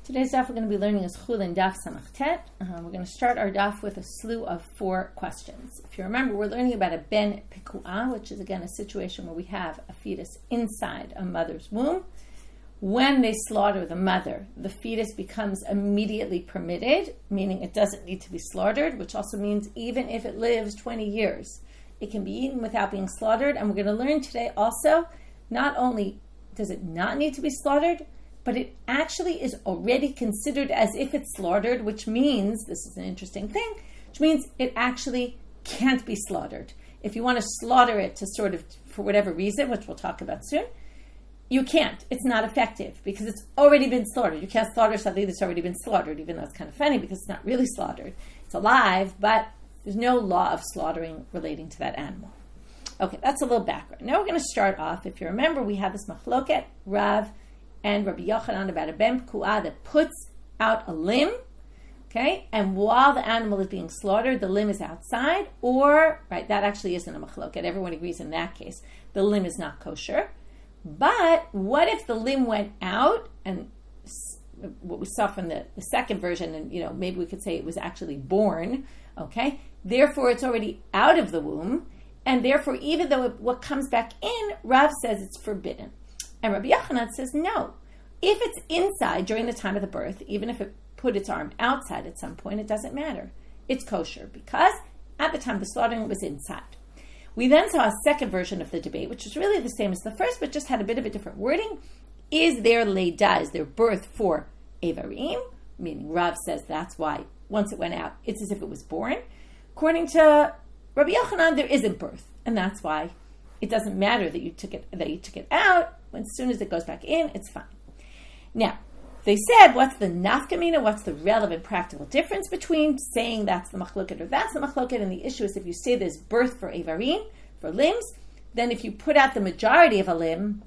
Today's daf we're going to be learning is Chullin daf samachet. We're going to start our daf with a slew of 4 questions. If you remember, we're learning about a ben pekua, which is again a situation where we have a fetus inside a mother's womb. When they slaughter the mother, the fetus becomes immediately permitted, meaning it doesn't need to be slaughtered, which also means even if it lives 20 years, it can be eaten without being slaughtered. And we're going to learn today also, not only does it not need to be slaughtered, but it actually is already considered as if it's slaughtered, which means, this is an interesting thing, which means it actually can't be slaughtered. If you want to slaughter it to sort of, for whatever reason, which we'll talk about soon, you can't. It's not effective because it's already been slaughtered. You can't slaughter something that's already been slaughtered, even though it's kind of funny because it's not really slaughtered. It's alive, but there's no law of slaughtering relating to that animal. Okay, that's a little background. Now we're going to start off. If you remember, we have this machloket, Rav and Rabbi Yochanan about a ben pekua that puts out a limb, okay? And while the animal is being slaughtered, the limb is outside, or, right, that actually isn't a machloket. Everyone agrees in that case. The limb is not kosher. But what if the limb went out, and what we saw from the second version, and, maybe we could say it was actually born, okay? Therefore, it's already out of the womb, and therefore, even though what comes back in, Rav says it's forbidden. And Rabbi Yochanan says no. If it's inside during the time of the birth, even if it put its arm outside at some point, it doesn't matter. It's kosher because at the time of the slaughtering, it was inside. We then saw a second version of the debate, which is really the same as the first, but just had a bit of a different wording. Is there leida, is there birth for Evarim? Meaning Rav says that's why once it went out, it's as if it was born. According to Rabbi Yochanan, there isn't birth, and that's why it doesn't matter that you took it out. As soon as it goes back in, it's fine. Now, they said, what's the nafkamina? What's the relevant practical difference between saying that's the machloket or that's the machloket? And the issue is if you say there's birth for evarim, for limbs, then if you put out the majority of a limb,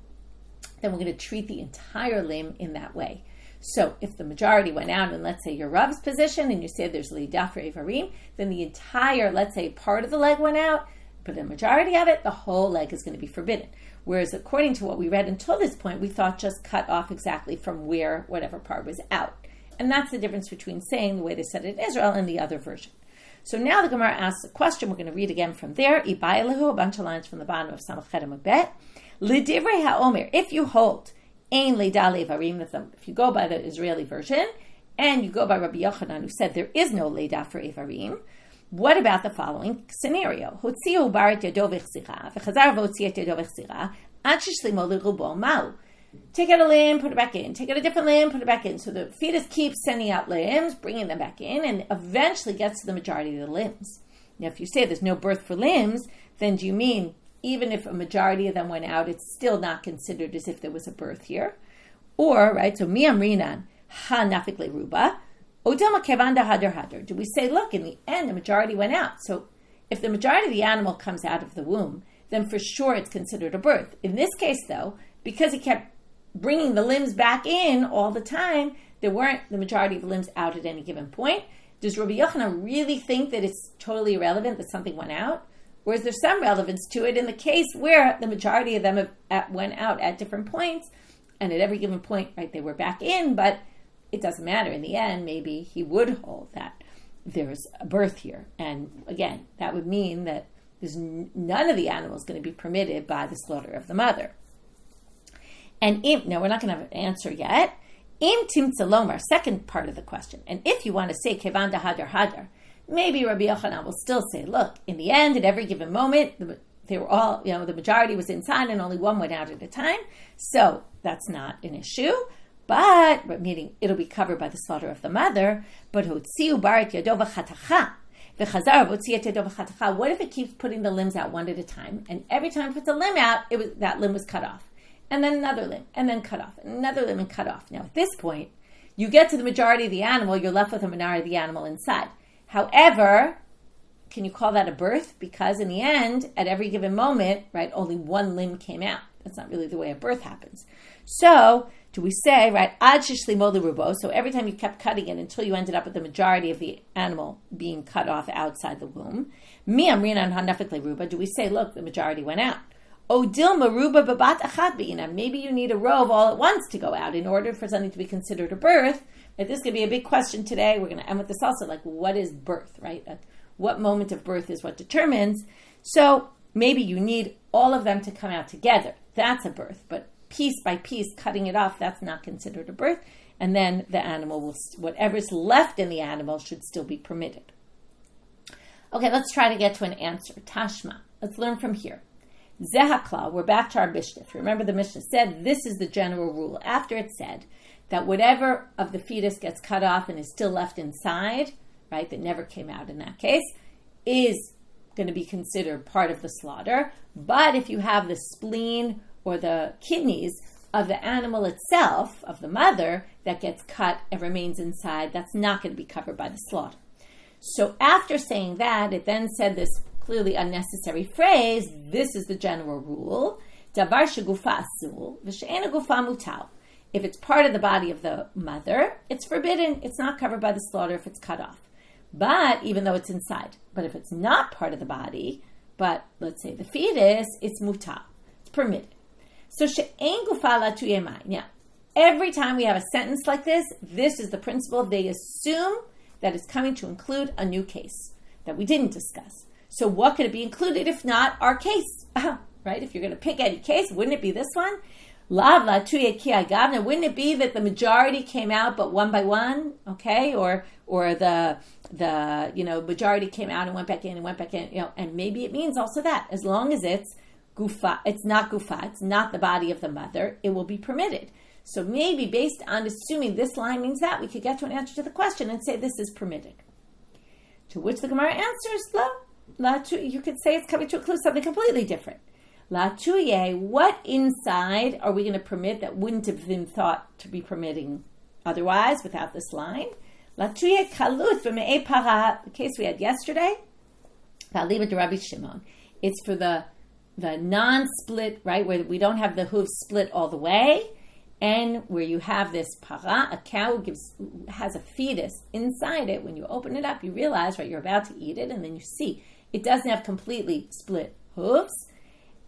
then we're going to treat the entire limb in that way. So if the majority went out, and let's say your Rav's position, and you say there's lidah for evarim, then the entire, let's say, part of the leg went out, but the majority of it, the whole leg is going to be forbidden. Whereas according to what we read until this point, we thought just cut off exactly from where whatever part was out. And that's the difference between saying the way they said it in Israel and the other version. So now the Gemara asks a question. We're going to read again from there. Ibaylahu, a bunch of lines from the bottom of Samachet Amud. L'divrei ha'omer, if you hold ein leida levarim, if you go by the Israeli version, and you go by Rabbi Yochanan, who said there is no leida for evarim, what about the following scenario? Take out a limb, put it back in. Take out a different limb, put it back in. So the fetus keeps sending out limbs, bringing them back in, and eventually gets to the majority of the limbs. Now, if you say there's no birth for limbs, then do you mean even if a majority of them went out, it's still not considered as if there was a birth here? Or, right, so mi amrinan ha nafik leruba, do we say, look, in the end, the majority went out. So if the majority of the animal comes out of the womb, then for sure it's considered a birth. In this case, though, because he kept bringing the limbs back in all the time, there weren't the majority of the limbs out at any given point. Does Rabbi Yochanan really think that it's totally irrelevant that something went out? Or is there some relevance to it in the case where the majority of them went out at different points, and at every given point, right, they were back in, but it doesn't matter. In the end, maybe he would hold that there's a birth here. And again, that would mean that there's none of the animals going to be permitted by the slaughter of the mother. And now we're not going to have an answer yet. Im timtzalomar, second part of the question. And if you want to say kevan da hadar hadar, maybe Rabbi Yochanan will still say, look, in the end, at every given moment, they were all, the majority was inside and only one went out at a time. So that's not an issue. But meaning it'll be covered by the slaughter of the mother. But what if it keeps putting the limbs out one at a time, and every time it puts a limb out, that limb was cut off, and then another limb, and then cut off, and another limb and cut off. Now at this point, you get to the majority of the animal, you're left with a minority of the animal inside. However, can you call that a birth? Because in the end, at every given moment, right, only one limb came out. That's not really the way a birth happens. So do we say, right, ad shishlimoli rubo, so every time you kept cutting it until you ended up with the majority of the animal being cut off outside the womb, mi amrinan hanafik leruba, do we say, look, the majority went out? Odil maruba babat achad be'ina. Maybe you need a row of all at once to go out in order for something to be considered a birth. But this could be a big question today. We're going to end with this also, like, what is birth, right? What moment of birth is what determines. So maybe you need all of them to come out together. That's a birth. But piece by piece, cutting it off, that's not considered a birth. And then the animal will, whatever's left in the animal should still be permitted. Okay, let's try to get to an answer. Tashma. Let's learn from here. Zehakla, we're back to our Mishnah. Remember the Mishnah said this is the general rule. After it said that whatever of the fetus gets cut off and is still left inside, right, that never came out in that case, is going to be considered part of the slaughter. But if you have the spleen or the kidneys of the animal itself, of the mother, that gets cut and remains inside, that's not going to be covered by the slaughter. So after saying that, it then said this clearly unnecessary phrase, this is the general rule, davar shegufa asul, v'she'ena gufa mutal. If it's part of the body of the mother, it's forbidden. It's not covered by the slaughter if it's cut off. But even though it's inside. But if it's not part of the body, but let's say the fetus, it's mutal. It's permitted. So she'en gufa la tuyemai. Now, every time we have a sentence like this is the principle. They assume that it's coming to include a new case that we didn't discuss. So what could it be included if not our case? Right? If you're going to pick any case, wouldn't it be this one? Lav la tuye ki agavna. Wouldn't it be that the majority came out but one by one? Okay, or the majority came out and went back in and went back in. And maybe it means also that as long as it's gufa, it's not gufa, it's not the body of the mother, it will be permitted. So maybe based on assuming this line means that, we could get to an answer to the question and say this is permitted. To which the Gemara answers, you could say it's coming to include something completely different. La tuye, what inside are we going to permit that wouldn't have been thought to be permitting otherwise without this line? La tuye kalut v'me'e para, the case we had yesterday, V'aliba de Rabbi Shimon. It's for the non-split, right, where we don't have the hooves split all the way, and where you have this para, a cow has a fetus inside it. When you open it up, you realize, right, you're about to eat it, and then you see it doesn't have completely split hooves.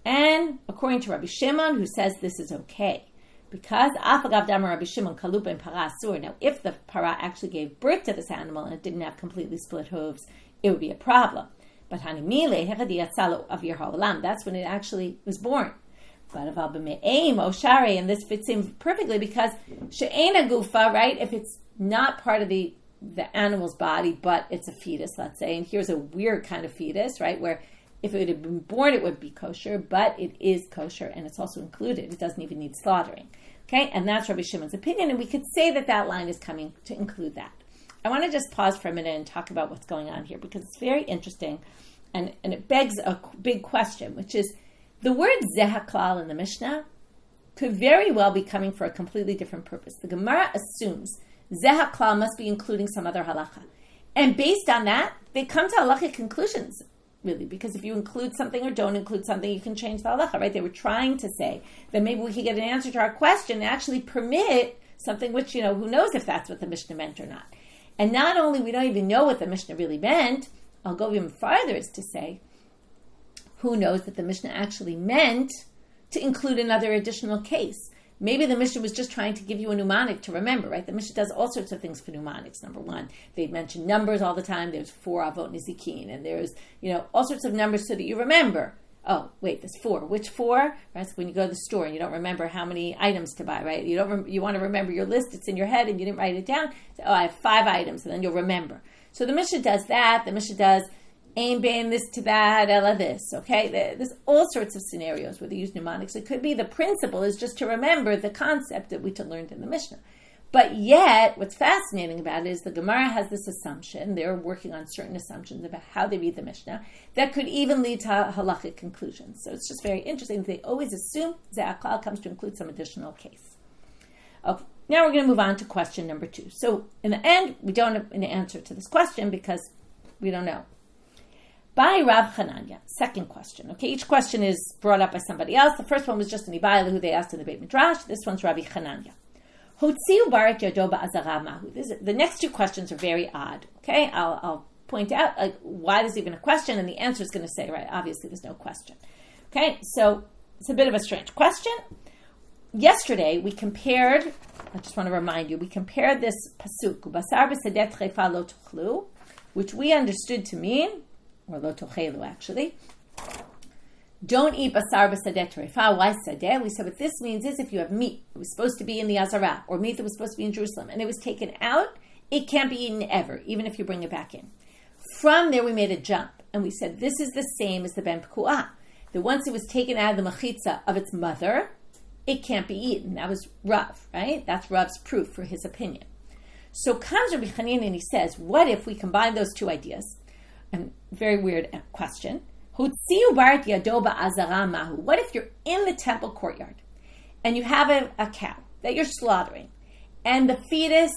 And according to Rabbi Shimon, who says this is okay, because afagav damar Rabbi Shimon kalup and para asur. Now, if the para actually gave birth to this animal and it didn't have completely split hooves, it would be a problem. But hanimile hechadi yatzalo avir ha'olam. That's when it actually was born. But aval b'me'eim oshare, and this fits in perfectly because she'ena gufa, right? If it's not part of the animal's body, but it's a fetus, let's say, and here's a weird kind of fetus, right, where if it had been born, it would be kosher, but it is kosher, and it's also included. It doesn't even need slaughtering. Okay, and that's Rabbi Shimon's opinion, and we could say that line is coming to include that. I want to just pause for a minute and talk about what's going on here, because it's very interesting, and it begs a big question, which is the word zehaklal in the Mishnah could very well be coming for a completely different purpose. The Gemara assumes zehaklal must be including some other halacha, and based on that, they come to halachic conclusions. Really, because if you include something or don't include something, you can change the halacha, right? They were trying to say that maybe we could get an answer to our question and actually permit something which, who knows if that's what the Mishnah meant or not. And not only we don't even know what the Mishnah really meant, I'll go even farther as to say, who knows that the Mishnah actually meant to include another additional case. Maybe the Mishnah was just trying to give you a mnemonic to remember, right? The Mishnah does all sorts of things for mnemonics. Number one, they mention numbers all the time. There's 4 avot nizikin, and there's, all sorts of numbers so that you remember. Oh, wait, there's 4. Which 4? Right? So when you go to the store and you don't remember how many items to buy, right? You want to remember your list. It's in your head and you didn't write it down. So, I have 5 items, and then you'll remember. So the Mishnah does that. The Mishnah does aim bam this to that, ella this, okay? There's all sorts of scenarios where they use mnemonics. It could be the principle is just to remember the concept that we learned in the Mishnah. But yet, what's fascinating about it is the Gemara has this assumption, they're working on certain assumptions about how they read the Mishnah, that could even lead to halachic conclusions. So it's just very interesting that they always assume Ze'aklal comes to include some additional case. Okay, now we're going to move on to question number 2. So in the end, we don't have an answer to this question because we don't know. By Rav Chananya, second question. Okay, each question is brought up by somebody else. The first one was just an Ibayla who they asked in the Beit Midrash. This one's Rabbi Chananya. Hotziu barak yado ba'azara mahu. The next 2 questions are very odd. Okay, I'll point out why there's even a question, and the answer is going to say, right, obviously there's no question. Okay, so it's a bit of a strange question. Yesterday, we compared, I just want to remind you, we compared this pasuk, Basar b'sedeh treifa lo tochlu, which we understood to mean, or lo tochelu actually, don't eat basar b'sedeh treifa. Why sedeh? We said what this means is if you have meat that was supposed to be in the Azara, or meat that was supposed to be in Jerusalem, and it was taken out, it can't be eaten ever, even if you bring it back in. From there, we made a jump, and we said this is the same as the ben pekua, that once it was taken out of the mechitza of its mother, it can't be eaten. That was Rav, right? That's Rav's proof for his opinion. So comes Rabbi Chanina and he says, what if we combine those two ideas? And very weird question. What if you're in the temple courtyard and you have a cow that you're slaughtering and the fetus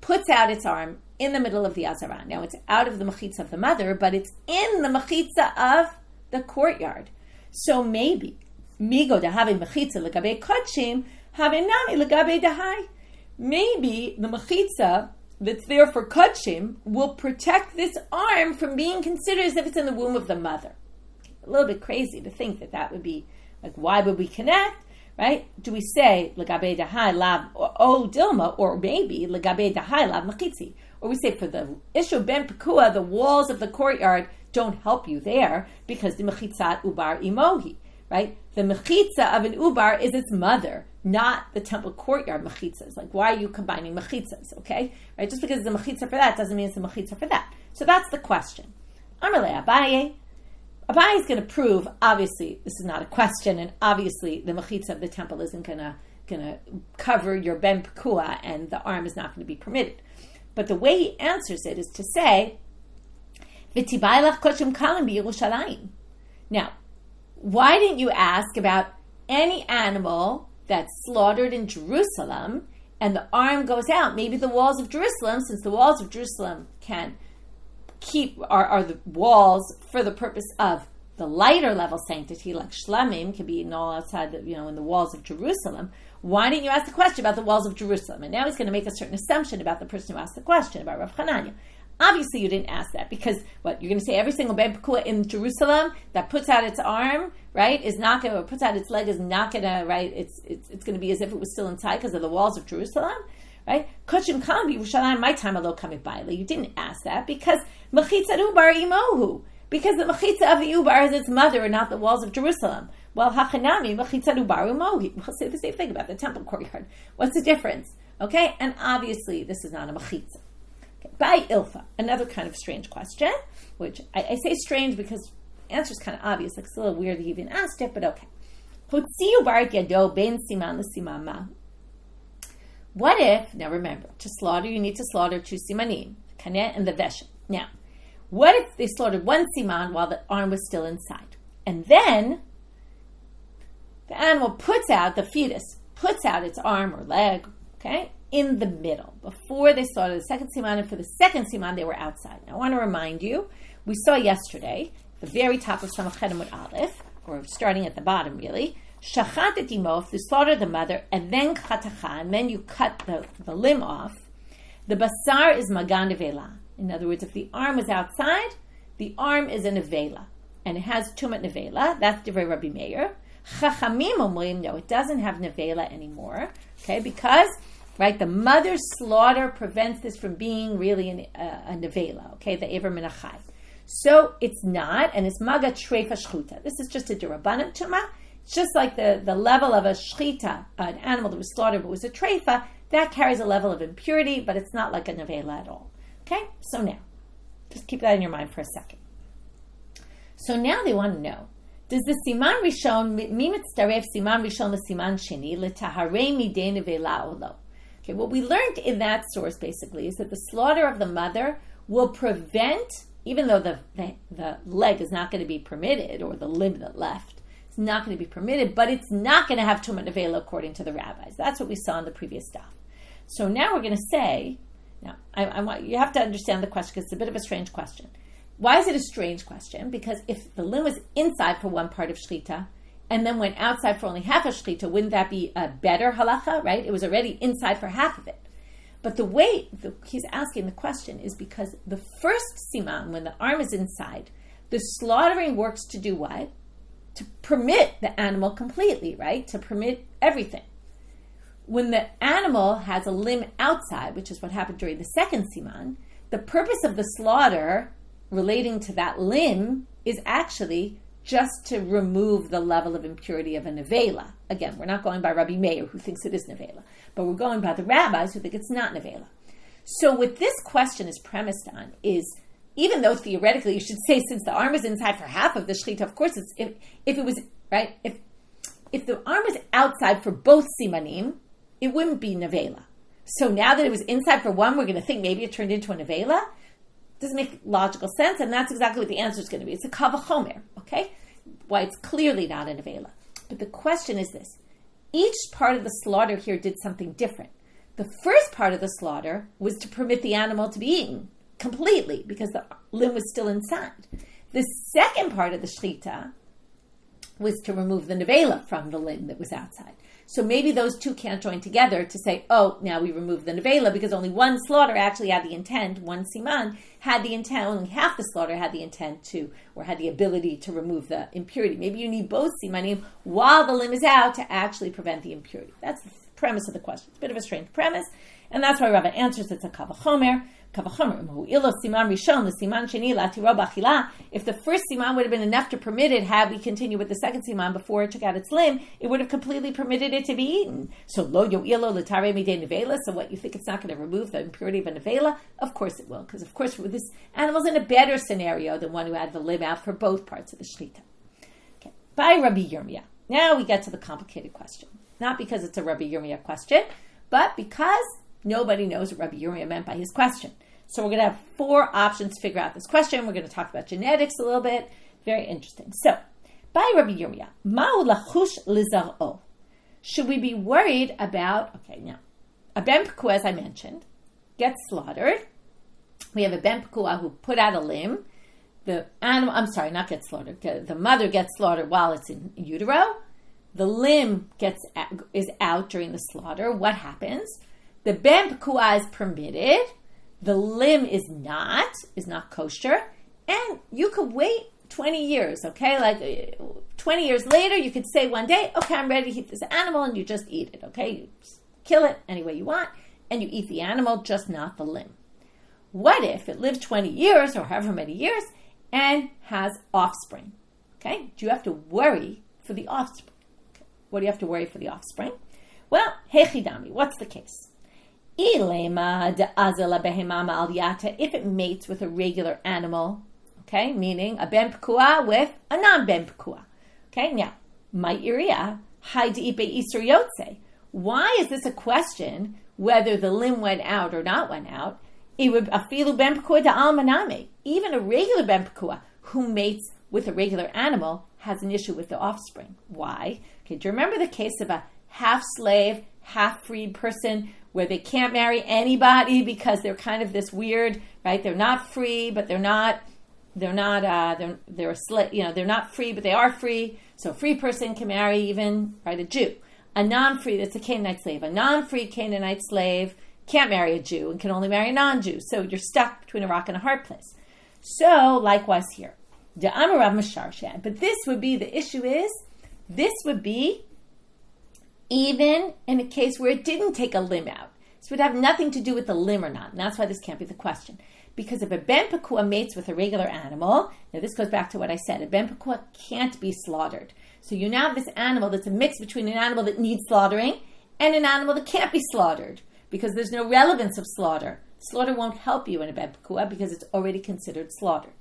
puts out its arm in the middle of the Azara? Now it's out of the mechitza of the mother, but it's in the mechitza of the courtyard. So maybe Migo de having mechitza legabe kodshim, having nami legabe dahai. Maybe the mechitza that's there for kodshim will protect this arm from being considered as if it's in the womb of the mother. A little bit crazy to think that would be, like, why would we connect, right? Do we say legabe dahai lav o dilma, or maybe legabe dahai lav mechitzi? Or we say for the issue of ben pekua, the walls of the courtyard don't help you there because the mechitzat ubar imohi. Right? The mechitza of an ubar is its mother, not the temple courtyard mechitzas. Like, why are you combining mechitzas, okay? Right? Just because it's a mechitza for that doesn't mean it's a mechitza for that. So that's the question. Amarle Abaye. Abaye is going to prove, obviously, this is not a question, and obviously the mechitza of the temple isn't going to cover your ben pekua, and the arm is not going to be permitted. But the way he answers it is to say, V'tibaylach koshim kalim b'Yerushalayim. Now, why didn't you ask about any animal that's slaughtered in Jerusalem and the arm goes out? Maybe the walls of Jerusalem, since the walls of Jerusalem can are the walls for the purpose of the lighter level sanctity, like shlamim, can be eaten all outside, in the walls of Jerusalem. Why didn't you ask the question about the walls of Jerusalem? And now he's going to make a certain assumption about the person who asked the question, about Rav Hananya. Obviously, you didn't ask that because what you're going to say every single ben pekua in Jerusalem that puts out its arm, right, is not going to, or puts out its leg is not going to, right? It's going to be as if it was still inside because of the walls of Jerusalem, right? Koshim kalim b'Yerushalayim, my time alone coming by. You didn't ask that because mechitza ubar imohu, because the mechitza of the ubar is its mother and not the walls of Jerusalem. Well, hachanami mechitza ubar imohi. We'll say the same thing about the temple courtyard. What's the difference? Okay, and obviously this is not a mechitza. By Ilfa, another kind of strange question, which I say strange because the answer is kind of obvious. Like, it's a little weird he even asked it, but okay. What if, now remember, to slaughter, you need to slaughter two simanim, kaneh and the vesha. Now, what if they slaughtered one siman while the arm was still inside? And then the animal the fetus puts out its arm or leg, okay, in the middle, before they started the second siman, and for the second siman, they were outside. Now, I want to remind you, we saw yesterday, the very top of Samach Chedem with Aleph, or starting at the bottom, really, shachat et imo, you slaughter the mother, and then chatacha, and then you cut the limb off. The basar is magan nevela. In other words, if the arm was outside, the arm is a nevela, and it has tumat nevela. That's Divrei Rabbi Meir. Chachamim omrim, no, it doesn't have nevela anymore, okay, because right, the mother's slaughter prevents this from being really a nevela, okay, the Ever Menachai. So it's not, and it's maga treifa shchuta. This is just a derabanan tuma. It's just like the level of a shchita, an animal that was slaughtered but was a treifa, that carries a level of impurity, but it's not like a nevela at all. Okay, so now, just keep that in your mind for a second. So now they want to know, does the siman rishon, mi mitzaref siman rishon l'siman sheni, l'taharei midei nevela or lo? Okay, what we learned in that source basically is that the slaughter of the mother will prevent, even though the leg is not going to be permitted, or the limb that left is not going to be permitted, but it's not going to have tumat nevela according to the rabbis. That's what we saw in the previous stuff. So now we're going to say, now I want you have to understand the question because it's a bit of a strange question. Why is it a strange question? Because if the limb was inside for one part of shchita, and then went outside for only half of shechita, wouldn't that be a better halacha, right? It was already inside for half of it. But the way he's asking the question is because the first siman, when the arm is inside, the slaughtering works to do what? to permit the animal completely, right? To permit everything. When the animal has a limb outside, which is what happened during the second siman, the purpose of the slaughter relating to that limb is actually just to remove the level of impurity of a nevela. Again, we're not going by Rabbi Meir, who thinks it is nevela, but we're going by the rabbis who think it's not nevela. So what this question is premised on is, even though theoretically you should say, since the arm is inside for half of the shechita, of course, it's, if it was, right, if the arm is outside for both simanim, it wouldn't be nevela. So now that it was inside for one, we're going to think maybe it turned into a nevela? Doesn't make logical sense, and that's exactly what the answer is going to be. It's a kav chomer, okay? Why it's clearly not a nevela. But the question is this. Each part of the slaughter here did something different. The first part of the slaughter was to permit the animal to be eaten completely because the limb was still inside. The second part of the shechita was to remove the nevela from the limb that was outside. So maybe those two can't join together to say, oh, now we remove the nevela, because only one slaughter actually had the intent, one siman had the intent, only half the slaughter had the intent to, or had the ability to remove the impurity. Maybe you need both simanim while the limb is out to actually prevent the impurity. That's the premise of the question. It's a bit of a strange premise, and that's why Rava answers it's a kav chomer. If the first siman would have been enough to permit it, had we continued with the second siman before it took out its limb, it would have completely permitted it to be eaten. So lo yo'ilo l'tarei midei nevela. So what, you think it's not going to remove the impurity of a nevela? Of course it will, because of course this animal's in a better scenario than one who had the limb out for both parts of the shechita. Okay, by Rabbi Yirmiyah. Now we get to the complicated question. Not because it's a Rabbi Yirmiyah question, but because nobody knows what Rabbi Yirmiyah meant by his question. So we're going to have 4 options to figure out this question. We're going to talk about genetics a little bit. Very interesting. So, by Rabbi Yirmiyah, ma'u lachush lizar'o. Should we be worried about, okay, now, a ben pekua, as I mentioned, gets slaughtered. We have a ben pekua who put out a limb. The animal, I'm sorry, not get slaughtered. The mother gets slaughtered while it's in utero. The limb is out during the slaughter. What happens? The ben pekua is permitted. The limb is not kosher. And you could wait 20 years, okay? Like 20 years later, you could say one day, okay, I'm ready to eat this animal, and you just eat it, okay? You just kill it any way you want, and you eat the animal, just not the limb. What if it lived 20 years, or however many years, and has offspring? Okay? Do you have to worry for the offspring? Okay. What do you have to worry for the offspring? Well, hechidami, what's the case? If it mates with a regular animal, okay, meaning a ben pekua with a non-ben pekua. Okay, now, my iria, why is this a question whether the limb went out or not went out? Even a regular ben pekua who mates with a regular animal has an issue with the offspring. Why? Okay, do you remember the case of a half-slave, half-freed person where they can't marry anybody because they're kind of this weird, right? They're not free, but they're a slave, they're not free, but they are free. So a free person can marry even, right, a Jew. A non-free, that's a Canaanite slave. A non-free Canaanite slave can't marry a Jew and can only marry a non-Jew. So you're stuck between a rock and a hard place. So likewise here. But this would be, the issue is, this would be even in a case where it didn't take a limb out. This would have nothing to do with the limb or not. And that's why this can't be the question. Because if a ben pekua mates with a regular animal, now this goes back to what I said, a ben pekua can't be slaughtered. So you now have this animal that's a mix between an animal that needs slaughtering and an animal that can't be slaughtered, because there's no relevance of slaughter. Slaughter won't help you in a ben pekua because it's already considered slaughtered.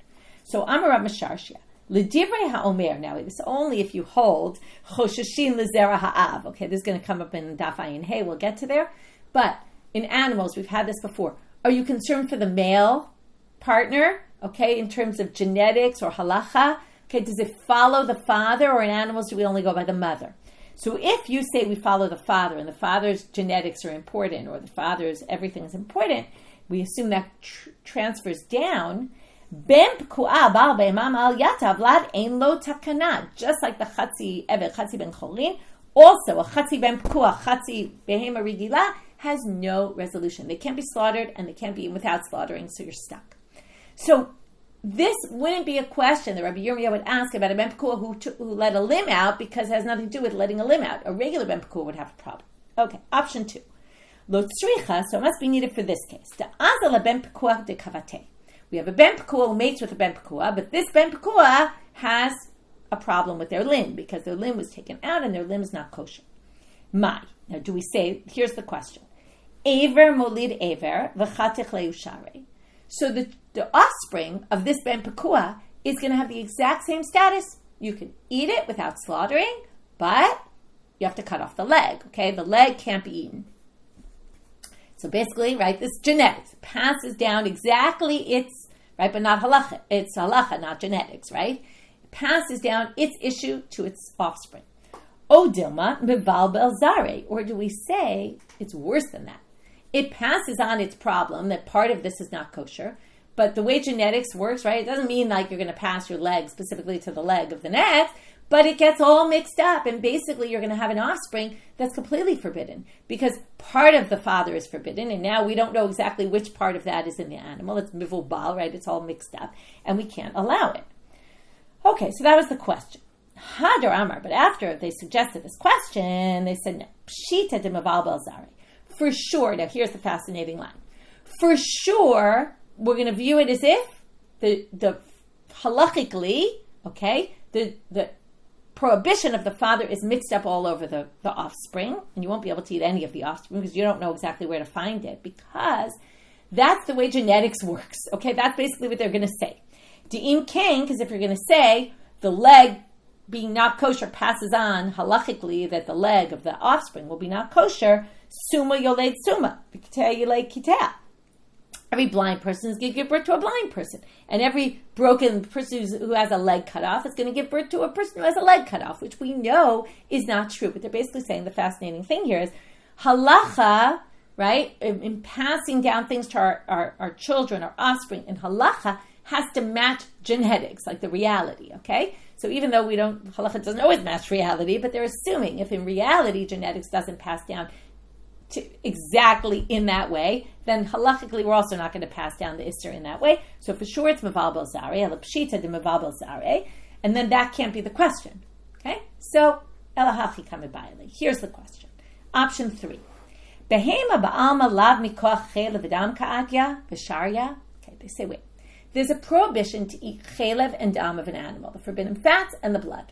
So Amar Rav Masharshia, L'divrei ha'omer, now it's only if you hold chosheshin l'zera ha'av. Okay, this is going to come up in Daf Ayin Hey, we'll get to there. But in animals, we've had this before. Are you concerned for the male partner, okay, in terms of genetics or halacha? Okay, does it follow the father, or in animals do we only go by the mother? So if you say we follow the father and the father's genetics are important, or the father's everything is important, we assume that transfers down. Ben pekua bal be'emam al yatav vlad ein lo takana, just like the chatzi evet, chatzi ben cholin. Also, a chatzi ben pekua, chatzi behema rigila has no resolution. They can't be slaughtered and they can't be eaten without slaughtering, so you're stuck. So this wouldn't be a question that Rabbi Yirmiyah would ask about a ben pekua who let a limb out, because it has nothing to do with letting a limb out. A regular ben pekua would have a problem. Okay, option 2. Lo tzricha, so it must be needed for this case. Da'azal ben pekua de kavate. We have a ben pekua who mates with a ben pekua, but this ben pekua has a problem with their limb because their limb was taken out and their limb is not kosher. Mai. Now, do we say, here's the question. Aver molid aver v'chatich leushare. So the offspring of this ben pekua is going to have the exact same status. You can eat it without slaughtering, but you have to cut off the leg, okay? The leg can't be eaten. So basically, right, this genetics passes down exactly its, right, but not halacha. It's halacha, not genetics, right? It passes down its issue to its offspring. O dilma meval belzare, or do we say it's worse than that? It passes on its problem that part of this is not kosher, but the way genetics works, right, it doesn't mean like you're going to pass your leg specifically to the leg of the next, but it gets all mixed up, and basically you're going to have an offspring that's completely forbidden because part of the father is forbidden, and now we don't know exactly which part of that is in the animal. It's mivubal, right? It's all mixed up, and we can't allow it. Okay, so that was the question. Hadar Amar, but after they suggested this question, they said, no, pshita de meval belzare. For sure, now here's the fascinating line. For sure, we're going to view it as if the halachically, okay, the prohibition of the father is mixed up all over the offspring, and you won't be able to eat any of the offspring because you don't know exactly where to find it, because that's the way genetics works, okay? That's basically what they're going to say. De'im king, because if you're going to say the leg being not kosher passes on halachically that the leg of the offspring will be not kosher, summa yoled summa, v'kitea yoled kitea. Every blind person is going to give birth to a blind person. And every broken person who has a leg cut off is going to give birth to a person who has a leg cut off, which we know is not true. But they're basically saying the fascinating thing here is halacha, right, in passing down things to our children, our offspring, in halacha has to match genetics, like the reality, okay? So even though halacha doesn't always match reality, but they're assuming if in reality genetics doesn't pass down to exactly in that way, then halachically we're also not going to pass down the Isser in that way. So for sure it's meval belzare, elapshita de meval belzare, and then that can't be the question. Okay? So, elahachi kamebayli. Here's the question. Option 3. Behema ba'alma lav mikoach chelev v'dam ka'adya v'sharya. Okay, they say, wait. There's a prohibition to eat chelev and dam of an animal, the forbidden fats and the blood.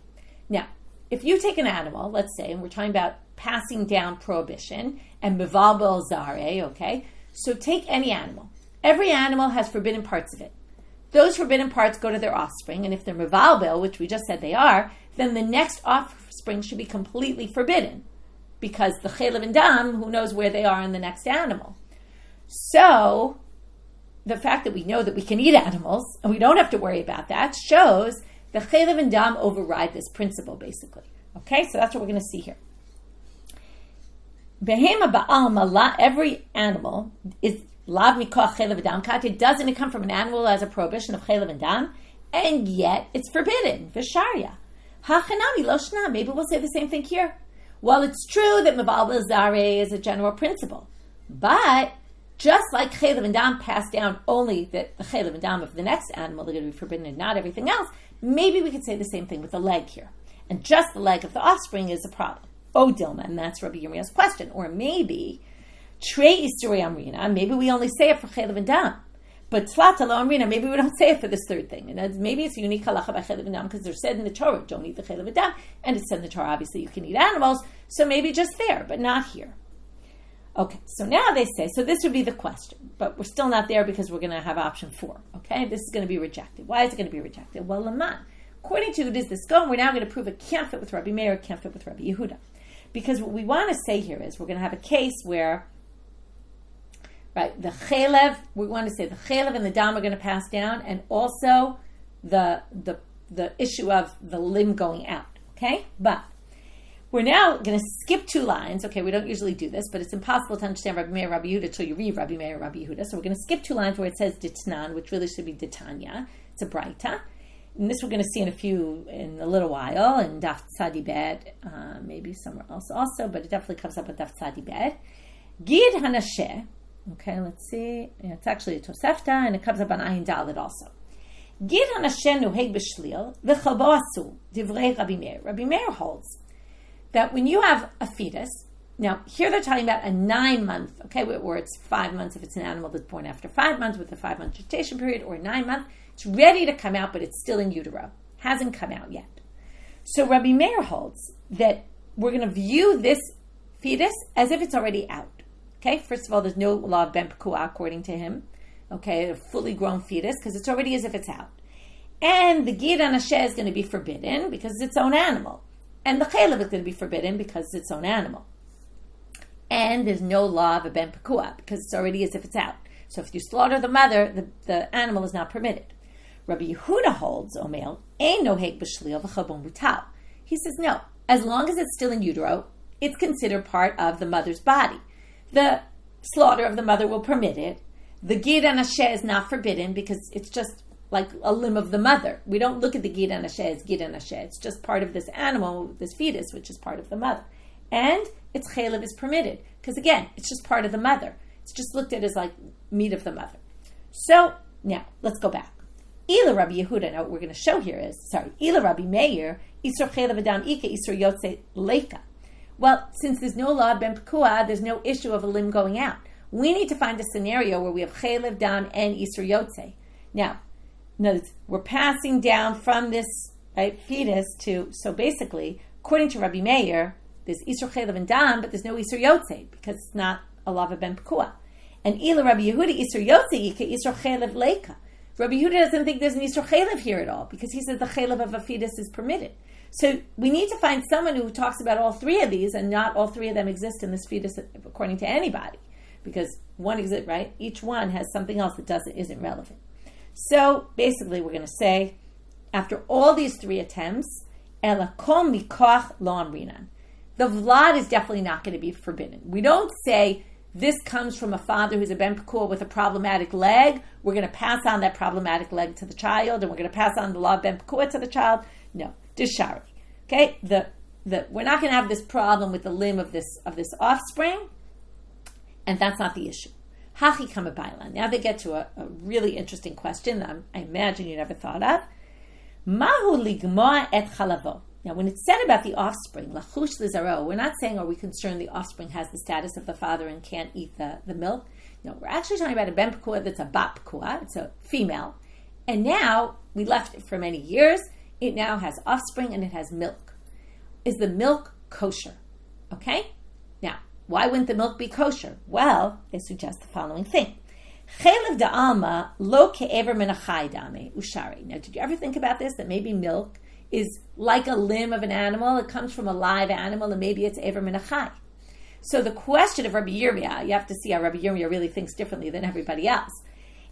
Now, if you take an animal, let's say, and we're talking about passing down prohibition and meval belzare, okay? So take any animal. Every animal has forbidden parts of it. Those forbidden parts go to their offspring, and if they're meval bel, which we just said they are, then the next offspring should be completely forbidden because the chelev and dam, who knows where they are in the next animal. So the fact that we know that we can eat animals and we don't have to worry about that shows the chelev and dam override this principle, basically. Okay, so that's what we're going to see here. Behema ba'alma, every animal is lav mikoach chelev v'dam kat. It doesn't come from an animal that has a prohibition of chelev and dam, and yet it's forbidden. V'sharya. Hachanami lo shna. Maybe we'll say the same thing here. Well, it's true that meval belzare is a general principle, but just like chelev and dam pass down only that the chelev and dam of the next animal are going to be forbidden and not everything else, maybe we could say the same thing with the leg here. And just the leg of the offspring is a problem. Oh, Dilma, and that's Rabbi Yirmiyah's question. Or maybe, Trei Isuri Amrina, maybe we only say it for chelev and dam. But Tlata Lo Amrina, maybe we don't say it for this third thing. And maybe it's a unique halacha by chelev and dam because they're said in the Torah, don't eat the chelev and dam. And it's said in the Torah, obviously, you can eat animals. So maybe just there, but not here. Okay, so now they say, so this would be the question, but we're still not there because we're going to have option 4. Okay, this is going to be rejected. Why is it going to be rejected? Well, Laman, according to who does this go, we're now going to prove it can't fit with Rabbi Meir, it can't fit with Rabbi Yehuda. Because what we want to say here is we're going to have a case where, right, the chelev, we want to say the chelev and the dam are going to pass down, and also the issue of the limb going out. Okay, but we're now going to skip 2 lines. Okay, we don't usually do this, but it's impossible to understand Rabbi Meir, Rabbi Yehuda until you read Rabbi Meir, Rabbi Yehuda. So we're going to skip 2 lines where it says ditnan, which really should be ditanya. It's a braita. And this we're going to see in a little while, in Daf Tzadi Bet, maybe somewhere else also, but it definitely comes up at Daf Tzadi Bet. Gid Hanasheh, okay, let's see. It's actually a Tosefta, and it comes up on Ayin Dalet also. Gid hanashen noheg b'shlil v'chalbo asu divrei Rabbi Meir. Rabbi Meir holds that when you have a fetus, now here they're talking about a 9-month, okay, or it's 5 months if it's an animal that's born after 5 months with a 5-month gestation period, or 9 months, it's ready to come out, but it's still in utero, hasn't come out yet. So Rabbi Meir holds that we're going to view this fetus as if it's already out. Okay, first of all, there's no law of ben pekua according to him. Okay, a fully grown fetus, because it's already as if it's out. And the gid hanasheh is going to be forbidden because it's its own animal. And the chaylev is going to be forbidden because it's its own animal. And there's no law of a ben pekua because it's already as if it's out. So if you slaughter the mother, the animal is not permitted. Rabbi Yehuda holds, Omel, ein noheg b'shlil v'chabon mutal. He says no. As long as it's still in utero, it's considered part of the mother's body. The slaughter of the mother will permit it. The gid hanasheh is not forbidden because it's just like a limb of the mother. We don't look at the gid hanasheh as gid hanasheh. It's just part of this animal, this fetus, which is part of the mother. And its chaylev is permitted because, again, it's just part of the mother. It's just looked at as like meat of the mother. So now let's go back. Ila Rabbi Yehuda. Now what we're going to show here is, Ila Rabbi Meir, Isur chaylev adam ika Isur yotze leika. Well, since there's no law of ben pekua, there's no issue of a limb going out. We need to find a scenario where we have chaylev, dam, and Isur yotze. Now, notice we're passing down from this fetus to, so basically, according to Rabbi Meir, there's Isur chaylev and dam, but there's no Isur yotze because it's not a law of ben pekua. And Ila Rabbi Yehuda, Isur yotze ika Isur chaylev leika. Rabbi Yehuda doesn't think there's an Isur chaylev here at all because he says the chaylev of a fetus is permitted. So we need to find someone who talks about all three of these, and not all three of them exist in this fetus according to anybody, because one exists, right? Each one has something else that isn't relevant. So basically, we're going to say, after all these three attempts, ela kol mikoch lo amrinan. The vlad is definitely not going to be forbidden. We don't say this comes from a father who's a ben pekua with a problematic leg. We're going to pass on that problematic leg to the child, and we're going to pass on the law of ben pekua to the child. No. Dishari. Okay? We're not going to have this problem with the limb of this offspring, and that's not the issue. Hachi kamabaylan. Now they get to a really interesting question that I imagine you never thought of. Mahu ligma et chalavo. Now when it's said about the offspring, lachush lizaro, we're not saying are we concerned the offspring has the status of the father and can't eat the milk. No, we're actually talking about a ben pekua that's a bat pekua. It's a female. And now, we left it for many years. It now has offspring and it has milk. Is the milk kosher? Okay? Now, why wouldn't the milk be kosher? Well, they suggest the following thing. Chaylev da'alma lo ke'ever min achai dame ushari. Now, did you ever think about this? That maybe milk is like a limb of an animal. It comes from a live animal, and maybe it's ever min achai. So the question of Rabbi Yirmiyah, you have to see how Rabbi Yirmiyah really thinks differently than everybody else,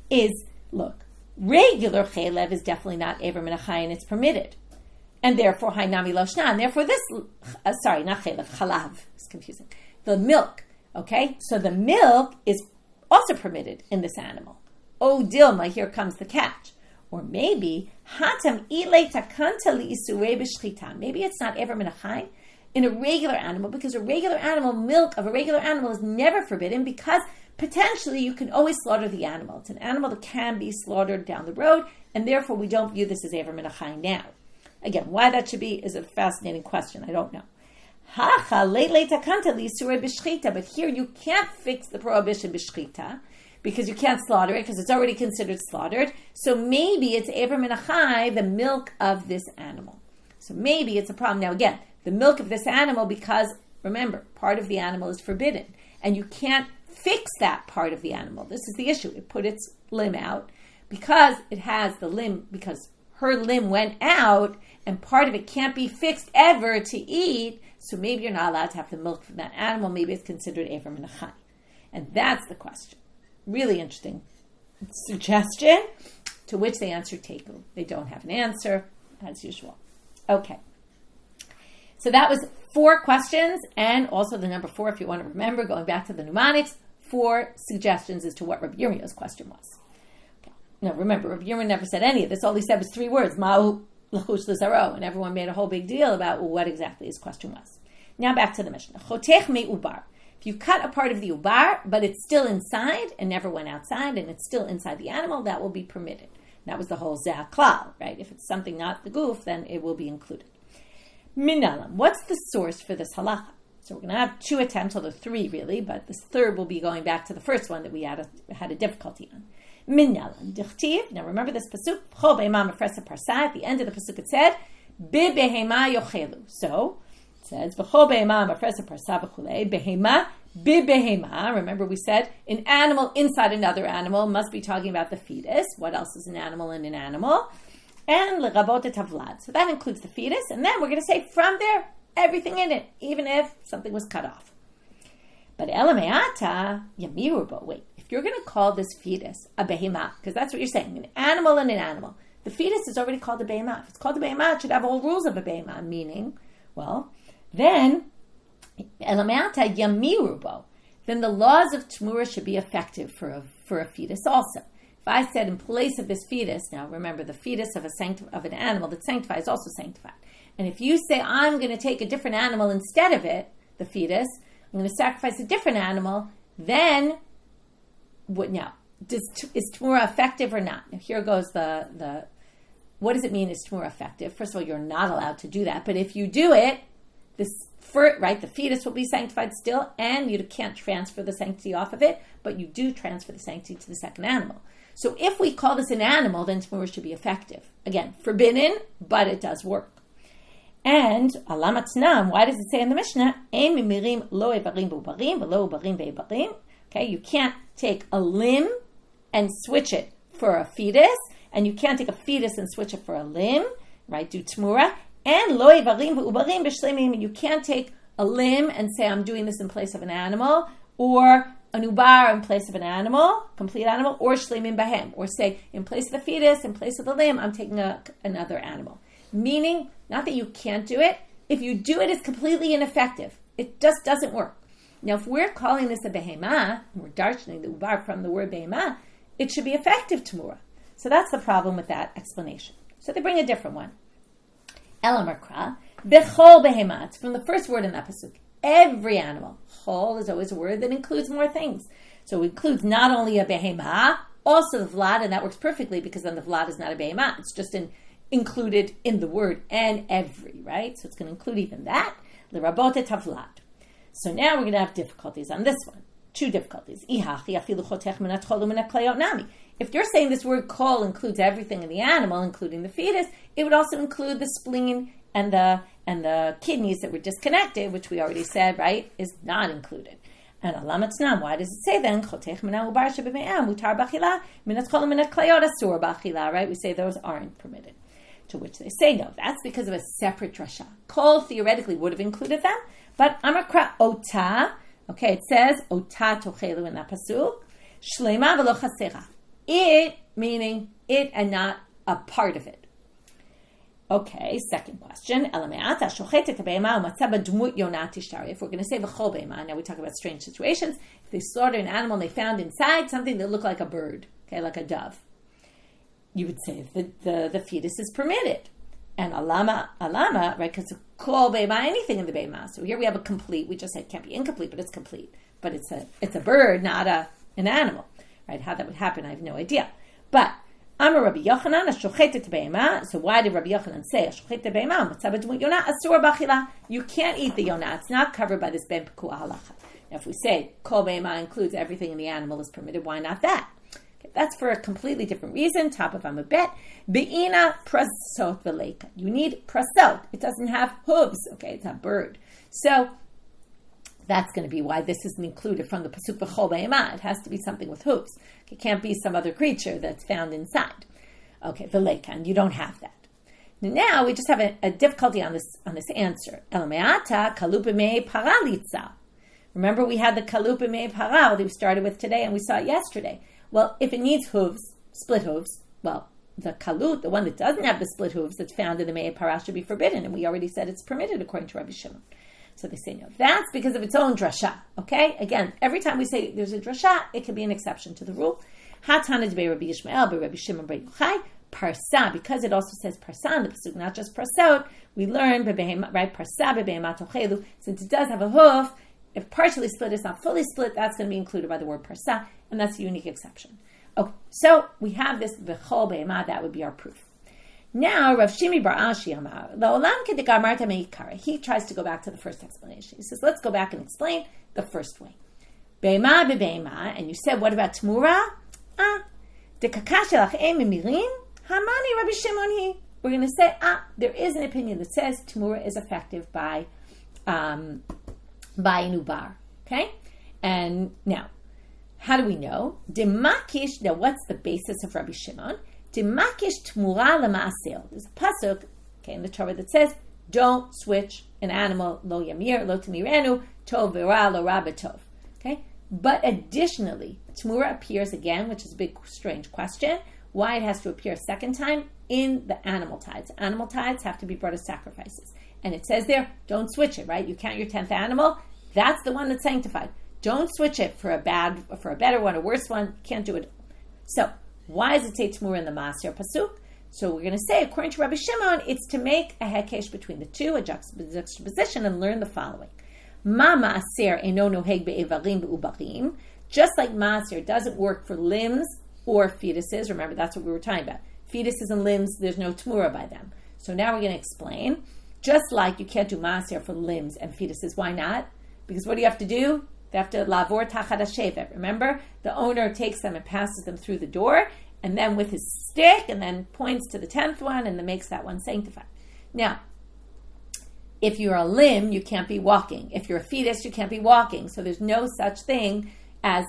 is, look, regular chaylev is definitely not ever min achai, and it's permitted. And therefore, hainami lo shna, and therefore this, not chaylev, chalav, it's confusing. The milk, okay? So the milk is also permitted in this animal. Oh, Dilma, here comes the catch. Or maybe, hatam ile takanta li isurei b'shchita. Maybe it's not ever min achai in a regular animal, because a regular animal, milk of a regular animal is never forbidden, because potentially you can always slaughter the animal. It's an animal that can be slaughtered down the road, and therefore we don't view this as ever min achai now. Again, why that should be is a fascinating question. I don't know. But here you can't fix the prohibition b'shchita, because you can't slaughter it, because it's already considered slaughtered. So maybe it's ever min achai, the milk of this animal. So maybe it's a problem. Now again, the milk of this animal, because remember, part of the animal is forbidden, and you can't fix that part of the animal. This is the issue. It put its limb out because it has the limb, because her limb went out, and part of it can't be fixed ever to eat. So maybe you're not allowed to have the milk from that animal. Maybe it's considered ever min achai. And that's the question. Really interesting suggestion, to which they answer teku. They don't have an answer, as usual. Okay. So that was 4 questions, and also the number 4, if you want to remember, going back to the mnemonics, 4 suggestions as to what Rabbi Yirmiyah's question was. Okay. Now remember, Rabbi Yirmiyah never said any of this. All he said was 3 words, ma'u lachush l'zaro, and everyone made a whole big deal about what exactly his question was. Now back to the Mishnah. Chotech me ubar. If you cut a part of the ubar, but it's still inside and never went outside, and it's still inside the animal, that will be permitted. That was the whole zeh klal, right? If it's something not the goof, then it will be included. Minalam. What's the source for this halacha? So we're going to have 2 attempts, although 3 really, but this third will be going back to the first one that we had a difficulty on. Minalam. Dichtiv. Now remember this pasuk. Chol be'ema mefresa parsa. At the end of the pasuk it said, Bi behema yochelu. So it says, V'chol be'ema mefresa parsa v'chulei. Behema. Bi behema. Remember we said an animal inside another animal must be talking about the fetus. What else is an animal in an animal? And l'rabot et havlad. So that includes the fetus. And then we're going to say from there, everything in it, even if something was cut off. But elameata yamirubo. Wait, if you're going to call this fetus a behema, because that's what you're saying, an animal and an animal, the fetus is already called a behema. If it's called a behema, it should have all rules of a behema, meaning, well, then elameata yamirubo. Then the laws of Tamuz should be effective for a fetus also. If I said in place of this fetus, now remember the fetus of an animal that's sanctified is also sanctified. And if you say, I'm going to take a different animal instead of it, the fetus, I'm going to sacrifice a different animal, then, what now? Is Tamura effective or not? Now here goes the what does it mean is Tamura effective? First of all, you're not allowed to do that. But if you do it, the fetus will be sanctified still, and you can't transfer the sanctity off of it, but you do transfer the sanctity to the second animal. So if we call this an animal, then Tamura should be effective. Again, forbidden, but it does work. And alamatnam, why does it say in the Mishna, okay, you can't take a limb and switch it for a fetus, and you can't take a fetus and switch it for a limb, right? Do tmura. And lo ivarim ubarim b'shleimim, you can't take a limb and say I'm doing this in place of an animal, or an ubar in place of an animal, complete animal, or shleimim bahem, or say in place of the fetus, in place of the limb, I'm taking another animal. Meaning, not that you can't do it. If you do it, it's completely ineffective. It just doesn't work. Now, if we're calling this a behema, and we're darshaning the ubar from the word behema, it should be effective tamura. So that's the problem with that explanation. So they bring a different one. Elamarkra, bechol behema. It's from the first word in that pasuk. Every animal. Chol is always a word that includes more things. So it includes not only a behema, also the vlad, and that works perfectly because then the vlad is not a behema. It's just included in the word and every, right? So it's going to include even that. L'rabot et havlad. So now we're going to have difficulties on this one. 2 difficulties. If you're saying this word kol includes everything in the animal, including the fetus, it would also include the spleen and the kidneys that were disconnected, which we already said, right, is not included. And alamatznam, why does it say then? Right? We say those aren't permitted. To which they say, no, that's because of a separate drasha. Kol theoretically would have included them, but amakra ota, okay, it says, ota tochelu in that pasuk, shlema v'lo chasera. It, meaning it and not a part of it. Okay, second question. If we're going to say v'chol be'ema, now we talk about strange situations. If they slaughter an animal and they found inside something that looked like a bird, okay, like a dove, you would say that the fetus is permitted. And alama, right, because kol be'ema, anything in the be'ema. So here we have a complete, we just said it can't be incomplete, but it's complete. But it's a bird, not an animal. Right, how that would happen, I have no idea. But Amar Rabbi Yochanan, Ashochetet be'ema. So why did Rabbi Yochanan say Ashochetet be'ema? Matzah b'dmut yonah asur b'achila. You can't eat the yonah; it's not covered by this ben pekua halacha. Now, if we say kol be'ema includes everything in the animal is permitted, why not that? Okay, that's for a completely different reason. Top of Amabet, be'ina prasot v'leika. You need prasot. It doesn't have hooves. Okay, it's a bird. So that's going to be why this isn't included from the pasuk v'chol be'ema. It has to be something with hooves. It can't be some other creature that's found inside. Okay, v'leika, and you don't have that. Now we just have a difficulty on this answer. Elameata kalupime paralitza. Remember we had the kalupime para that we started with today, and we saw it yesterday. Well, if it needs hooves, split hooves, well, the kalut, the one that doesn't have the split hooves that's found in the mei para, should be forbidden, and we already said it's permitted according to Rabbi Shimon. So they say no. That's because of its own drasha. Okay? Again, every time we say there's a drasha, it can be an exception to the rule. Hatana de Rabbi Yishmael, by Rabbi Shimon bar Yochai, parsa, because it also says parsa in the pasuk, not just parsot, we learn, right, parsa bebehemat ochelu, since it does have a hoof, if partially split, it's not fully split, that's going to be included by the word parsa, and that's a unique exception. Okay, so we have this v'chol be'ema, that would be our proof. Now, Rav Shimi bar Ashi Amar, La'olam k'dekar marta me'ikara. He tries to go back to the first explanation. He says, let's go back and explain the first way. Be'ema be'ema, and you said, what about Tamura? Dekaka shelach em mirin, hamani Rabbi Shimon hi. We're going to say, there is an opinion that says Tamura is effective by Nubar. Okay? And now, how do we know? Demakish, now what's the basis of Rabbi Shimon? Demakish Tamura l'ma'asel. There's a pasuk, in the Torah that says, don't switch an animal, lo yamir, lo tamirenu, tov v'ra, lo ra b'tov. Okay? But additionally, Tamura appears again, which is a big, strange question, why it has to appear a second time in the animal tithes. Animal tithes have to be brought as sacrifices. And it says there, don't switch it, right? You count your 10th animal, that's the one that's sanctified. Don't switch it for a better one, a worse one. Can't do it. So, why does it say Tamura in the Maaser pasuk? So we're going to say, according to Rabbi Shimon, it's to make a hekesh between the two, a juxtaposition, and learn the following. Ma Maaser eno noheg be'evarim be'ubarim. Just like Maaser doesn't work for limbs or fetuses. Remember, that's what we were talking about. Fetuses and limbs, there's no Tamura by them. So now we're going to explain. Just like you can't do Maaser for limbs and fetuses. Why not? Because what do you have to do? They have to lavor tachad hashevet. Remember, the owner takes them and passes them through the door, and then with his stick, and then points to the 10th one, and then makes that one sanctified. Now, if you're a limb, you can't be walking. If you're a fetus, you can't be walking. So there's no such thing as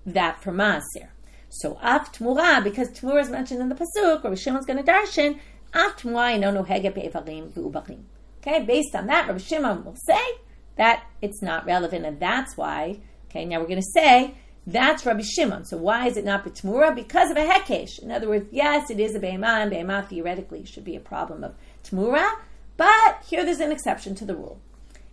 that for maaser. So af tmura, because tmura is mentioned in the pasuk, Rabbi Shimon's going to darshan, af tmura ino noheget be'evarim v'ubarim. Okay, based on that, Rabbi Shimon will say that it's not relevant, and that's why, now we're going to say, that's Rabbi Shimon. So why is it not b'tmura? Because of a hekesh. In other words, yes, it is a be'ema, and be'ema theoretically should be a problem of tmura, but here there's an exception to the rule.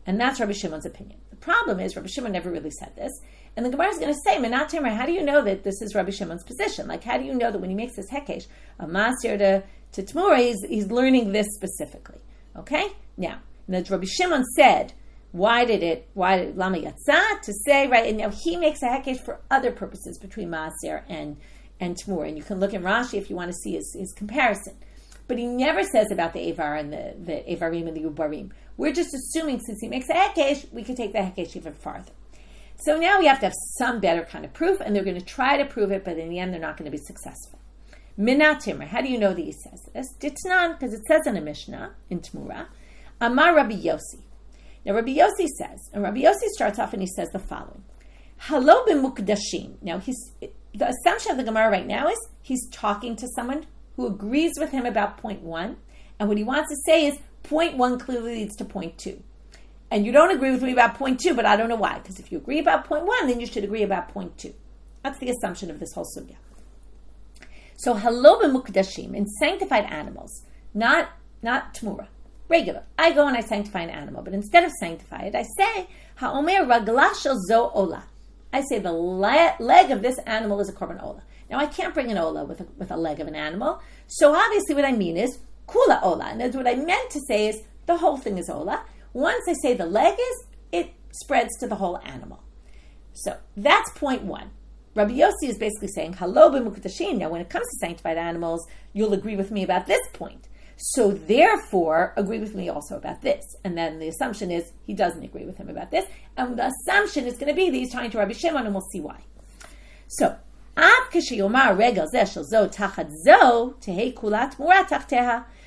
And that's Rabbi Shimon's opinion. The problem is, Rabbi Shimon never really said this, and the Gemara is going to say, Menat Timur, how do you know that this is Rabbi Shimon's position? Like, how do you know that when he makes this hekesh, a masir to tmura, he's learning this specifically? Okay? Now, Rabbi Shimon said, why did Lama Yatsa? To say, right, and now he makes a hekesh for other purposes between Maaser and Tamura. And you can look in Rashi if you want to see his comparison. But he never says about the Avar and the Avarim and the Ubarim. We're just assuming since he makes a hekesh, we can take the hekesh even farther. So now we have to have some better kind of proof, and they're going to try to prove it, but in the end they're not going to be successful. Minat Timur, how do you know that he says this? Ditnan, because it says in a Mishna, in Tamura, Amar Rabbi Yossi. Now, Rabbi Yossi says, and Rabbi Yossi starts off and he says the following. Halo b'mukdashim. Now, the assumption of the Gemara right now is he's talking to someone who agrees with him about point 1, and what he wants to say is point 1 clearly leads to point 2. And you don't agree with me about point 2, but I don't know why, because if you agree about point 1, then you should agree about point 2. That's the assumption of this whole sugya. So, halo b'mukdashim, in sanctified animals, not Tamura. Regular. I go and I sanctify an animal, but instead of sanctify it, I say, Ha'omer ragla shel zo ola. I say the leg of this animal is a korban ola. Now, I can't bring an ola with a leg of an animal, so obviously what I mean is kula ola. And that's what I meant to say is the whole thing is ola. Once I say the leg is, it spreads to the whole animal. So that's point 1. Rabbi Yossi is basically saying, Halo b'mukdashim. Now, when it comes to sanctified animals, you'll agree with me about this point. So therefore, agree with me also about this. And then the assumption is he doesn't agree with him about this. And the assumption is going to be that he's talking to Rabbi Shimon, and we'll see why. So,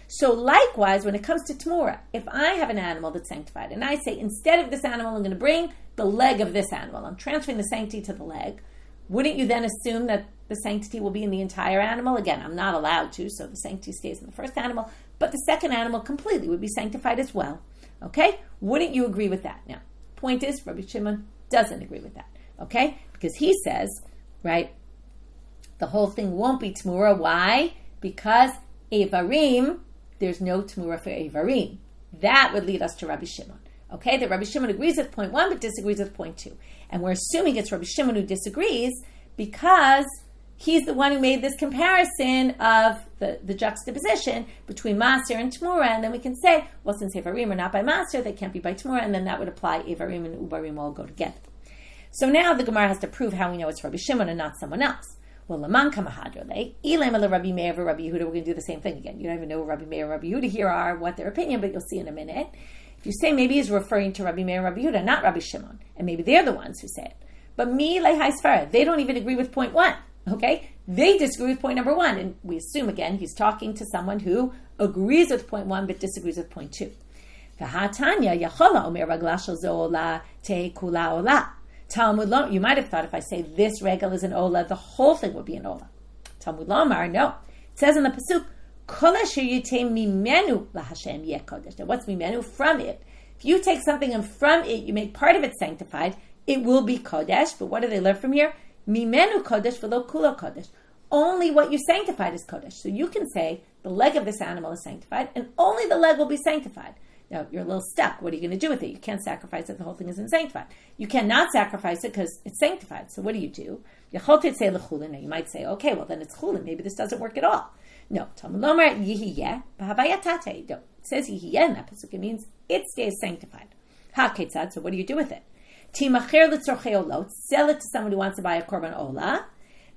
so likewise, when it comes to Tamura, if I have an animal that's sanctified, and I say, instead of this animal, I'm going to bring the leg of this animal. I'm transferring the sanctity to the leg. Wouldn't you then assume that the sanctity will be in the entire animal? Again, I'm not allowed to, so the sanctity stays in the first animal, but the second animal completely would be sanctified as well. Okay? Wouldn't you agree with that? Now, point is, Rabbi Shimon doesn't agree with that. Okay? Because he says, right, the whole thing won't be Tamura. Why? Because Avarim, there's no Tamura for Avarim. That would lead us to Rabbi Shimon. Okay, that Rabbi Shimon agrees with point 1, but disagrees with point 2. And we're assuming it's Rabbi Shimon who disagrees because he's the one who made this comparison of the juxtaposition between Maaser and Tamura, and then we can say, well, since Avarim are not by Maaser, they can't be by Tamura, and then that would apply Avarim and Ubarim all go together. So now the Gemara has to prove how we know it's Rabbi Shimon and not someone else. Well, Laman Kamahadrole, Ilem Rabbi Meir Rabbi Yehuda, we're going to do the same thing again. You don't even know what Rabbi Meir and Rabbi Yehuda here are, what their opinion, but you'll see in a minute. If you say maybe he's referring to Rabbi Meir and Rabbi Yehuda, not Rabbi Shimon, and maybe they're the ones who say it. But mi lehai svara, they don't even agree with point one. Okay? They disagree with point number one, and we assume again he's talking to someone who agrees with point one but disagrees with point two. V'hatanya yachola omer ragla shel zo ola te kula ola. Talmud lo, you might have thought if I say this regal is an ola, the whole thing would be an ola. Talmud lomar, no. It says in the pasuk, kol asher yitem mimenu laHashem yeh kodesh. Now what's mimenu? From it. If you take something and from it you make part of it sanctified, it will be kodesh. But what do they learn from here? Mimenu kodesh v'lo kulo kodesh. Only what you sanctified is kodesh. So you can say the leg of this animal is sanctified, and only the leg will be sanctified. Now, you're a little stuck. What are you going to do with it? You can't sacrifice it. The whole thing isn't sanctified. You cannot sacrifice it because it's sanctified. So what do? You might say, okay, well, then it's chulin. Maybe this doesn't work at all. No. Talmud lomar yihiyeh b'havayatate. No. It says yihiyeh in that pasuk. It means it stays sanctified. Ha-ketzad. So what do you do with it? Timacher l'tzorchei olot. Sell it to someone who wants to buy a korban olah.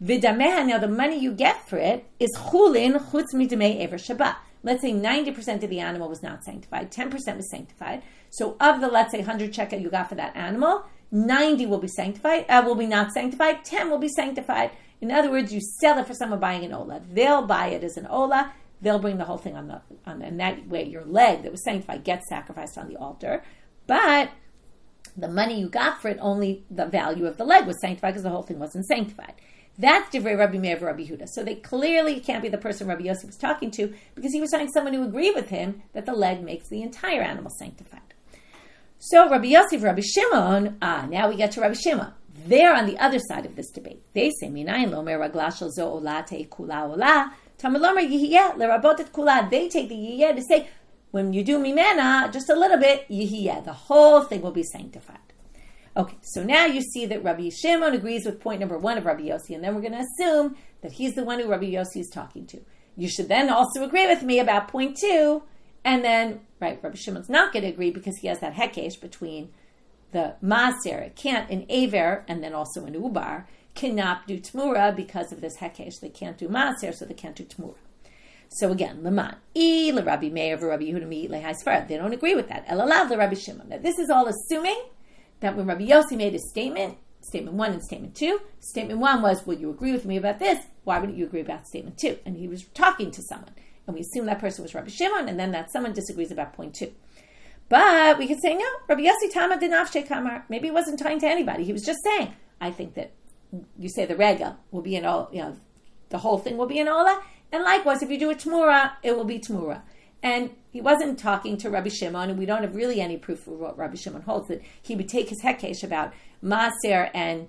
V'dameha. Now, the money you get for it is chulin chutz midamei ever Shabbat. Let's say 90% of the animal was not sanctified, 10% was sanctified. So of the, let's say, 100 shekel you got for that animal, 90 will be sanctified, will be not sanctified, 10 will be sanctified. In other words, you sell it for someone buying an olah. They'll buy it as an olah. They'll bring the whole thing on and that way your leg that was sanctified gets sacrificed on the altar. But the money you got for it, only the value of the leg was sanctified because the whole thing wasn't sanctified. That's Divrei Rabbi Meir and Rabbi Yehuda. So they clearly can't be the person Rabbi Yossi was talking to because he was talking to someone who agreed with him that the leg makes the entire animal sanctified. So Rabbi Yossi and Rabbi Shimon, now we get to Rabbi Shimon. They're on the other side of this debate. They say, Minayin lomer ragla shel zo ola te kula ola, Talmud lomer yihiyeh lerabot et kula. They take the yihiyeh to say, when you do mimena, just a little bit, yihiyeh, the whole thing will be sanctified. Okay, so now you see that Rabbi Shimon agrees with point number one of Rabbi Yossi, and then we're going to assume that he's the one who Rabbi Yossi is talking to. You should then also agree with me about point two, and then, right, Rabbi Shimon's not going to agree because he has that hekesh between the maser, it can't, in Aver, and then also in Ubar, cannot do Tmura because of this hekesh. They can't do maser, so they can't do Tmura. So again, Laman, Rabbi Meir, Rabbi Yehuda, Lehai Sfarad. They don't agree with that. Elalav, Rabbi Shimon. Now, this is all assuming that when Rabbi Yossi made his statement 1 and statement 2, statement 1 was, well, you agree with me about this, why wouldn't you agree about statement 2? And he was talking to someone. And we assume that person was Rabbi Shimon, and then that someone disagrees about point 2. But we could say, no, Rabbi Yossi Tama Dinafshe Kamar. Maybe he wasn't talking to anybody. He was just saying, I think that you say the rega will be an all, the whole thing will be an ola, and likewise, if you do a tmura, it will be tmura. And he wasn't talking to Rabbi Shimon, and we don't have really any proof of what Rabbi Shimon holds, that he would take his hekesh about maser and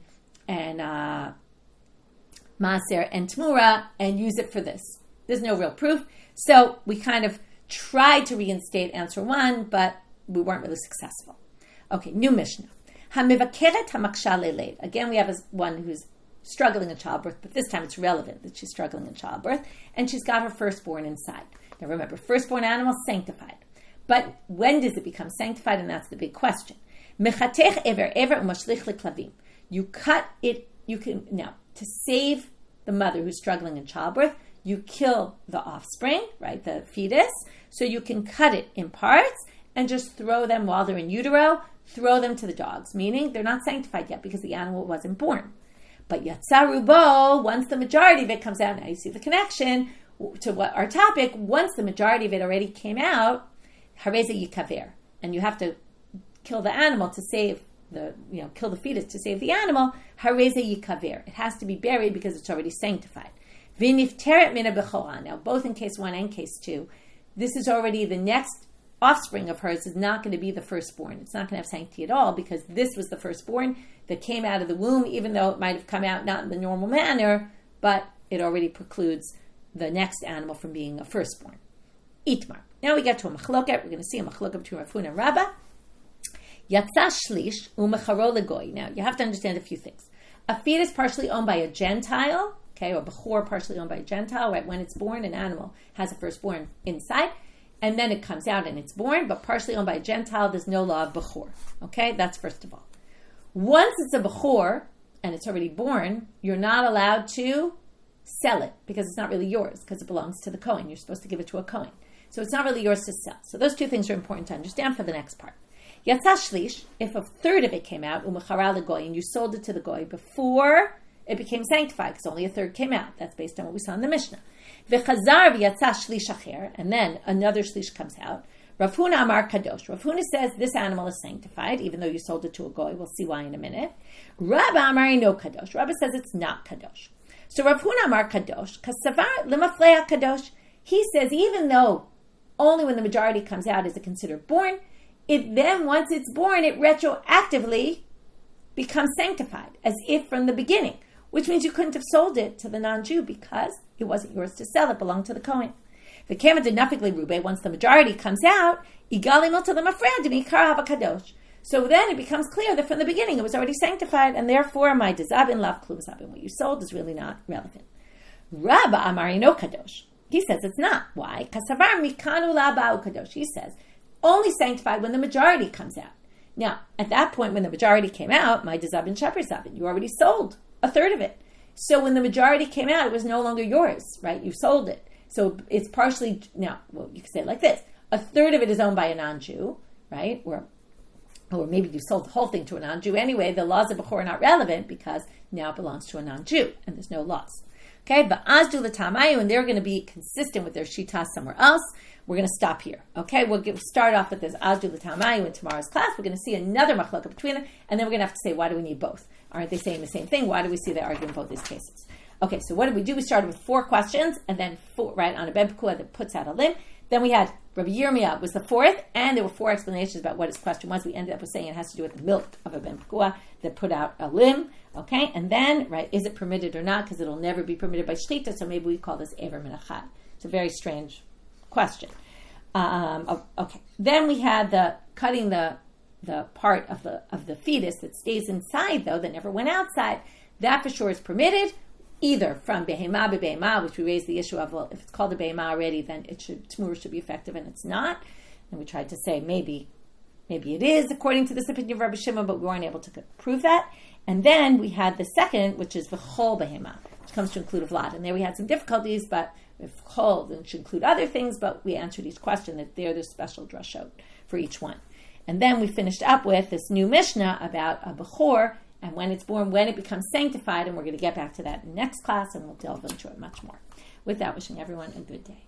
tmura and use it for this. There's no real proof. So we kind of tried to reinstate answer 1, but we weren't really successful. Okay, new Mishna. Hamivakeret hamaksha leleid. Again, we have one who's struggling in childbirth, but this time it's relevant that she's struggling in childbirth, and she's got her firstborn inside. Now remember, firstborn animal sanctified. But when does it become sanctified? And that's the big question. Mechatech ever umashlich leklavim. You cut it, now, to save the mother who's struggling in childbirth, you kill the offspring, right, the fetus, so you can cut it in parts and just throw them while they're in utero, throw them to the dogs, meaning they're not sanctified yet because the animal wasn't born. But yatsarubo, once the majority of it comes out, now you see the connection to what our topic, once the majority of it already came out, hareze yikaver, and you have to kill the animal to save kill the fetus to save the animal, hareze yikaver. It has to be buried because it's already sanctified. V'nifteret mina b'choran. Now, both in case 1 and case 2, this is already the next offspring of hers is not going to be the firstborn. It's not going to have sanctity at all because this was the firstborn that came out of the womb, even though it might have come out not in the normal manner, but it already precludes the next animal from being a firstborn. Itmar. Now we get to a machloket. We're going to see a machloket between Rav Huna and Rabbah. Yatsa shlish umecharo legoy. Now you have to understand a few things. A fetus partially owned by a Gentile, okay, or bechor partially owned by a Gentile, right? When it's born, an animal has a firstborn inside, and then it comes out and it's born, but partially owned by a Gentile, there's no law of bechor. Okay, that's first of all. Once it's a bechor and it's already born, you're not allowed to sell it because it's not really yours because it belongs to the Kohen. You're supposed to give it to a Kohen. So it's not really yours to sell. So those two things are important to understand for the next part. Yatsa shlish, if a third of it came out, umechara legoy, and you sold it to the goy before it became sanctified, because only a third came out. That's based on what we saw in the Mishnah. V'chazar v'yatsa shlish acher, and then another shlish comes out. Rav Huna amar kadosh. Rav Huna says this animal is sanctified, even though you sold it to a goy. We'll see why in a minute. Rabba amar no kadosh. Rabba says it's not kadosh. So Rav Huna amar kadosh, kasavar lemaflea kadosh. He says even though only when the majority comes out is it considered born, it then, once it's born, it retroactively becomes sanctified, as if from the beginning, which means you couldn't have sold it to the non-Jew because it wasn't yours to sell, it belonged to the Kohen. The Kama did nafikli rube, once the majority comes out, igalimel to the mafradimi karav kadosh. So then it becomes clear that from the beginning it was already sanctified, and therefore my dezabin lav kluzabin, what you sold is really not relevant. Rabba amari no kadosh. He says it's not. Why? Kasavar mikanu labau kadosh. He says only sanctified when the majority comes out. Now, at that point, when the majority came out, my dezabin shapir zabin, you already sold a third of it. So when the majority came out, it was no longer yours, right? You sold it. So it's partially, now, well, you could say it like this. A third of it is owned by a non-Jew, right? Or maybe you sold the whole thing to a non-Jew. Anyway, the laws of Bechor are not relevant because now it belongs to a non-Jew and there's no laws. Okay, but Azdu l'tamayu, and they're going to be consistent with their shita somewhere else. We're going to stop here. Okay, we'll start off with this Azdu l'tamayu in tomorrow's class. We're going to see another machloka between them, and then we're going to have to say, why do we need both? Aren't they saying the same thing? Why do we see they argue in both these cases? Okay, so what did we do? We started with 4 questions, and then 4, right, on a ben pekua that puts out a limb. Then we had Rabbi Yirmiyah was the 4th, and there were 4 explanations about what his question was. We ended up with saying it has to do with the milk of a ben pekua that put out a limb. Okay, and then, right, is it permitted or not? Because it'll never be permitted by shechita, so maybe we call this Ever Min Achad. It's a very strange question. Okay, then we had the cutting the part of the fetus that stays inside, though, that never went outside. That for sure is permitted, either from behema bebehema, which we raised the issue of, well, if it's called a behema already, then Tamuz should be effective, and it's not. And we tried to say maybe it is, according to this opinion of Rabbi Shimon, but we weren't able to prove that. And then we had the second, which is v'chol behema, which comes to include a vlad. And there we had some difficulties, but if chol, then it should include other things, but we answered each question that there's special drashot for each one. And then we finished up with this new Mishnah about a bechor, and when it's born, when it becomes sanctified, and we're going to get back to that in next class, and we'll delve into it much more. With that, wishing everyone a good day.